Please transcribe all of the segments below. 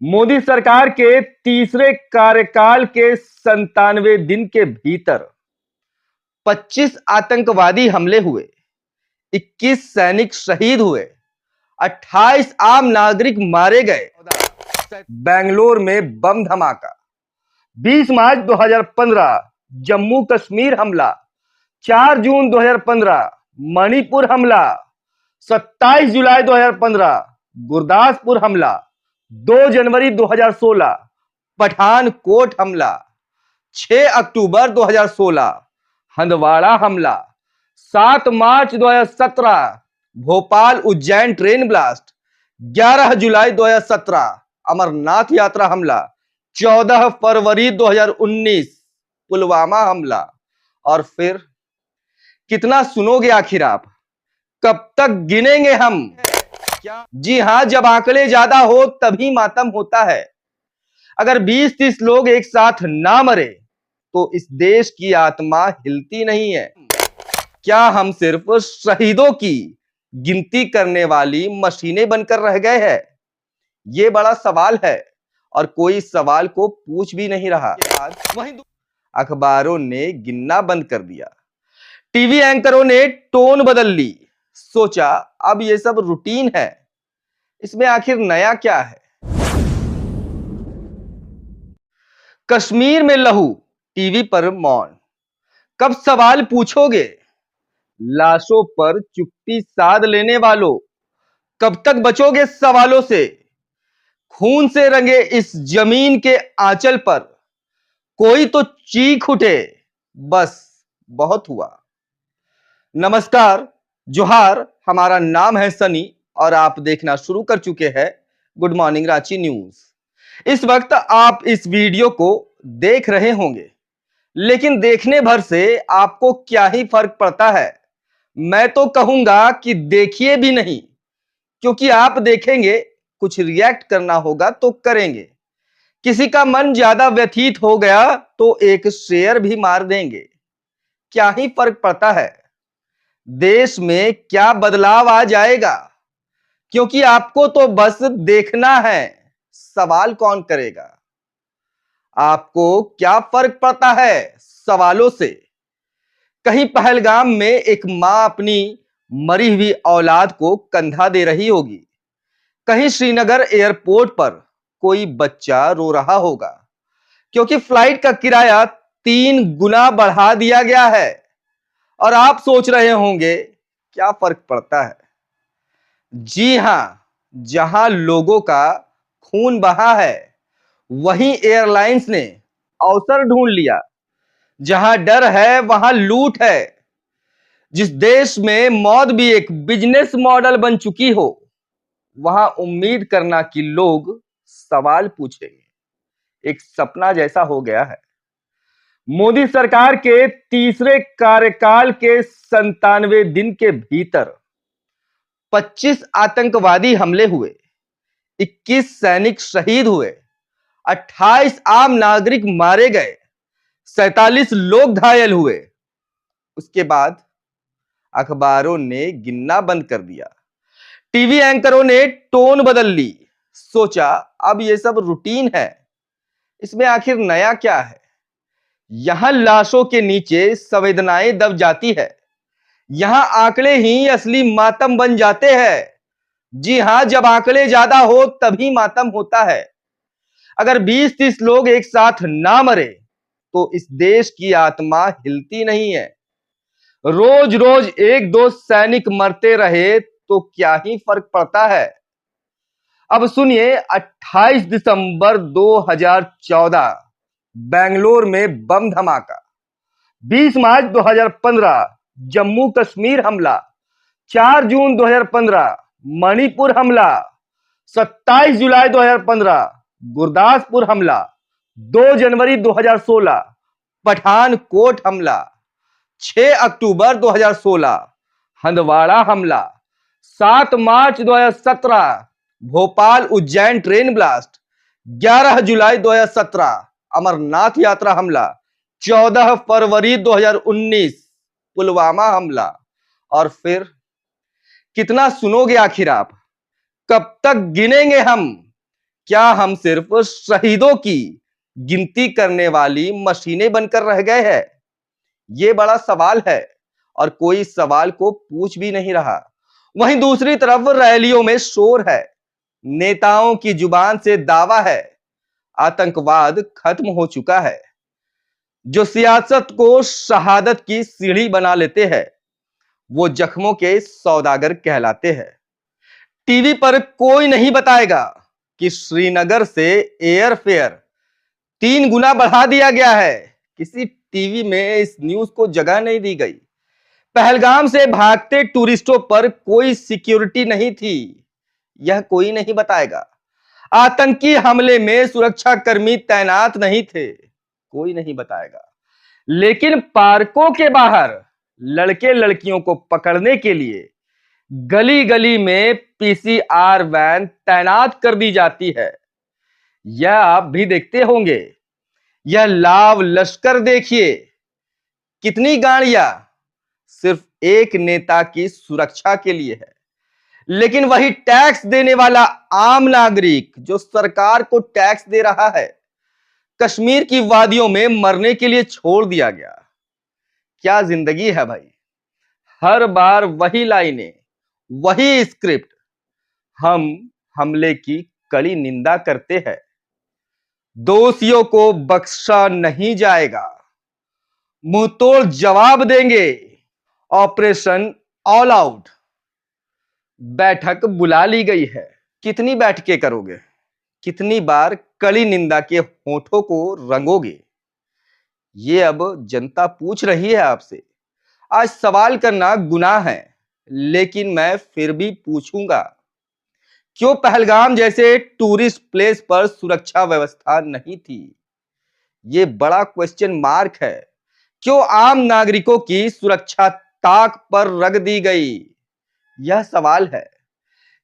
मोदी सरकार के तीसरे कार्यकाल के 97 दिन के भीतर 25 आतंकवादी हमले हुए, 21 सैनिक शहीद हुए, 28 आम नागरिक मारे गए। बेंगलोर में बम धमाका, 20 मार्च 2015 जम्मू कश्मीर हमला, 4 जून 2015 मणिपुर हमला, 27 जुलाई 2015 गुरदासपुर हमला, 2 जनवरी 2016 पठानकोट हमला, 6 अक्टूबर 2016 हंदवाड़ा हमला, 7 मार्च 2017 भोपाल उज्जैन ट्रेन ब्लास्ट, 11 जुलाई 2017 अमरनाथ यात्रा हमला, 14 फरवरी 2019 पुलवामा हमला। और फिर कितना सुनोगे आखिर आप? कब तक गिनेंगे हम? जी हां, जब आंकड़े ज्यादा हो तभी मातम होता है। अगर 20-30 लोग एक साथ ना मरे तो इस देश की आत्मा हिलती नहीं है। क्या हम सिर्फ शहीदों की गिनती करने वाली मशीनें बनकर रह गए हैं? ये बड़ा सवाल है और कोई इस सवाल को पूछ भी नहीं रहा। वहीं अखबारों ने गिनना बंद कर दिया, टीवी एंकरों ने टोन बदल ली, सोचा अब ये सब रूटीन है, इसमें आखिर नया क्या है? कश्मीर में लहू, टीवी पर मौन। कब सवाल पूछोगे? लाशों पर चुप्पी साध लेने वालों, कब तक बचोगे सवालों से? खून से रंगे इस जमीन के आंचल पर कोई तो चीख उठे, बस बहुत हुआ। नमस्कार, जोहार, हमारा नाम है सनी और आप देखना शुरू कर चुके हैं गुड मॉर्निंग रांची न्यूज। इस वक्त आप इस वीडियो को देख रहे होंगे, लेकिन देखने भर से आपको क्या ही फर्क पड़ता है? मैं तो कहूंगा कि देखिए भी नहीं, क्योंकि आप देखेंगे कुछ रिएक्ट करना होगा तो करेंगे, किसी का मन ज्यादा व्यथित हो गया तो एक शेयर भी मार देंगे। क्या ही फर्क पड़ता है? देश में क्या बदलाव आ जाएगा? क्योंकि आपको तो बस देखना है, सवाल कौन करेगा? आपको क्या फर्क पड़ता है सवालों से? कहीं पहलगाम में एक मां अपनी मरी हुई औलाद को कंधा दे रही होगी, कहीं श्रीनगर एयरपोर्ट पर कोई बच्चा रो रहा होगा क्योंकि फ्लाइट का किराया 3 गुना बढ़ा दिया गया है। और आप सोच रहे होंगे क्या फर्क पड़ता है? जी हां, जहां लोगों का खून बहा है वहीं एयरलाइंस ने अवसर ढूंढ लिया। जहां डर है वहां लूट है। जिस देश में मौत भी एक बिजनेस मॉडल बन चुकी हो, वहां उम्मीद करना कि लोग सवाल पूछेंगे एक सपना जैसा हो गया है। मोदी सरकार के तीसरे कार्यकाल के 97 दिन के भीतर 25 आतंकवादी हमले हुए, 21 सैनिक शहीद हुए, 28 आम नागरिक मारे गए, 47 लोग घायल हुए। उसके बाद अखबारों ने गिनना बंद कर दिया, टीवी एंकरों ने टोन बदल ली, सोचा अब ये सब रूटीन है, इसमें आखिर नया क्या है? यहां लाशों के नीचे संवेदनाएं दब जाती है, यहां आंकड़े ही असली मातम बन जाते हैं। जी हां, जब आंकड़े ज्यादा हो तभी मातम होता है। अगर 20-30 लोग एक साथ ना मरे तो इस देश की आत्मा हिलती नहीं है। रोज रोज 1-2 सैनिक मरते रहे तो क्या ही फर्क पड़ता है? अब सुनिए, 28 दिसंबर 2014 बेंगलोर में बम धमाका, 20 मार्च 2015 जम्मू कश्मीर हमला, 4 जून 2015 मणिपुर हमला, 27 जुलाई 2015 गुरदासपुर हमला, 2 जनवरी 2016 पठानकोट हमला, 6 अक्टूबर 2016 हंदवाड़ा हमला, 7 मार्च 2017 भोपाल उज्जैन ट्रेन ब्लास्ट, 11 जुलाई 2017 अमरनाथ यात्रा हमला, 14 फरवरी 2019 पुलवामा हमला। और फिर कितना सुनोगे आखिर आप? कब तक गिनेंगे हम? क्या हम सिर्फ शहीदों की गिनती करने वाली मशीनें बनकर रह गए हैं? ये बड़ा सवाल है और कोई इस सवाल को पूछ भी नहीं रहा। वहीं दूसरी तरफ रैलियों में शोर है, नेताओं की जुबान से दावा है, आतंकवाद खत्म हो चुका है। जो सियासत को शहादत की सीढ़ी बना लेते हैं, वो जख्मों के सौदागर कहलाते हैं। टीवी पर कोई नहीं बताएगा कि श्रीनगर से एयरफेयर 3 गुना बढ़ा दिया गया है। किसी टीवी में इस न्यूज को जगह नहीं दी गई। पहलगाम से भागते टूरिस्टों पर कोई सिक्योरिटी नहीं थी, यह कोई नहीं बताएगा। आतंकी हमले में सुरक्षा कर्मी तैनात नहीं थे, कोई नहीं बताएगा। लेकिन पार्कों के बाहर लड़के लड़कियों को पकड़ने के लिए गली गली में पीसीआर वैन तैनात कर दी जाती है। यह आप भी देखते होंगे। यह लाव लश्कर देखिए, कितनी गाड़ियां सिर्फ एक नेता की सुरक्षा के लिए है। लेकिन वही टैक्स देने वाला आम नागरिक जो सरकार को टैक्स दे रहा है, कश्मीर की वादियों में मरने के लिए छोड़ दिया गया। क्या जिंदगी है भाई। हर बार वही लाइनें, वही स्क्रिप्ट। हम हमले की कड़ी निंदा करते हैं, दोषियों को बख्शा नहीं जाएगा, मुंहतोड़ जवाब देंगे। Operation all out. बैठक बुला ली गई है। कितनी बैठकें करोगे? कितनी बार कड़ी निंदा के होठों को रंगोगे? ये अब जनता पूछ रही है आपसे। आज सवाल करना गुनाह है, लेकिन मैं फिर भी पूछूंगा, क्यों पहलगाम जैसे टूरिस्ट प्लेस पर सुरक्षा व्यवस्था नहीं थी? ये बड़ा क्वेश्चन मार्क है। क्यों आम नागरिकों की सुरक्षा ताक पर रख दी गई? यह सवाल है।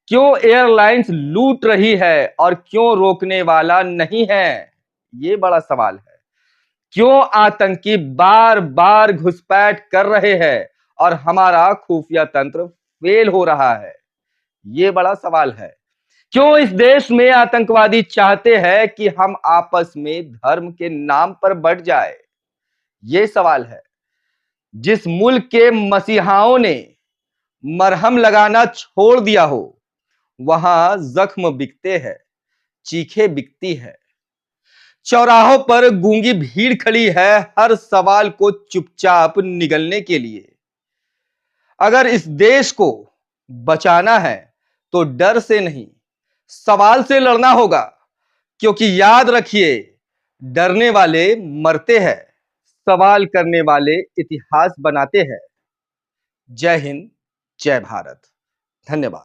क्यों एयरलाइंस लूट रही है और क्यों रोकने वाला नहीं है? ये बड़ा सवाल है। क्यों आतंकी बार बार घुसपैठ कर रहे हैं और हमारा खुफिया तंत्र फेल हो रहा है? ये बड़ा सवाल है। क्यों इस देश में आतंकवादी चाहते हैं कि हम आपस में धर्म के नाम पर बढ़ जाए? ये सवाल है। जिस मुल्क के मसीहाओं ने मरहम लगाना छोड़ दिया हो, वहां जख्म बिकते हैं, चीखें बिकती है। चौराहों पर गूंगी भीड़ खड़ी है हर सवाल को चुपचाप निगलने के लिए। अगर इस देश को बचाना है तो डर से नहीं, सवाल से लड़ना होगा। क्योंकि याद रखिए, डरने वाले मरते हैं, सवाल करने वाले इतिहास बनाते हैं। जय हिंद, जय भारत। धन्यवाद।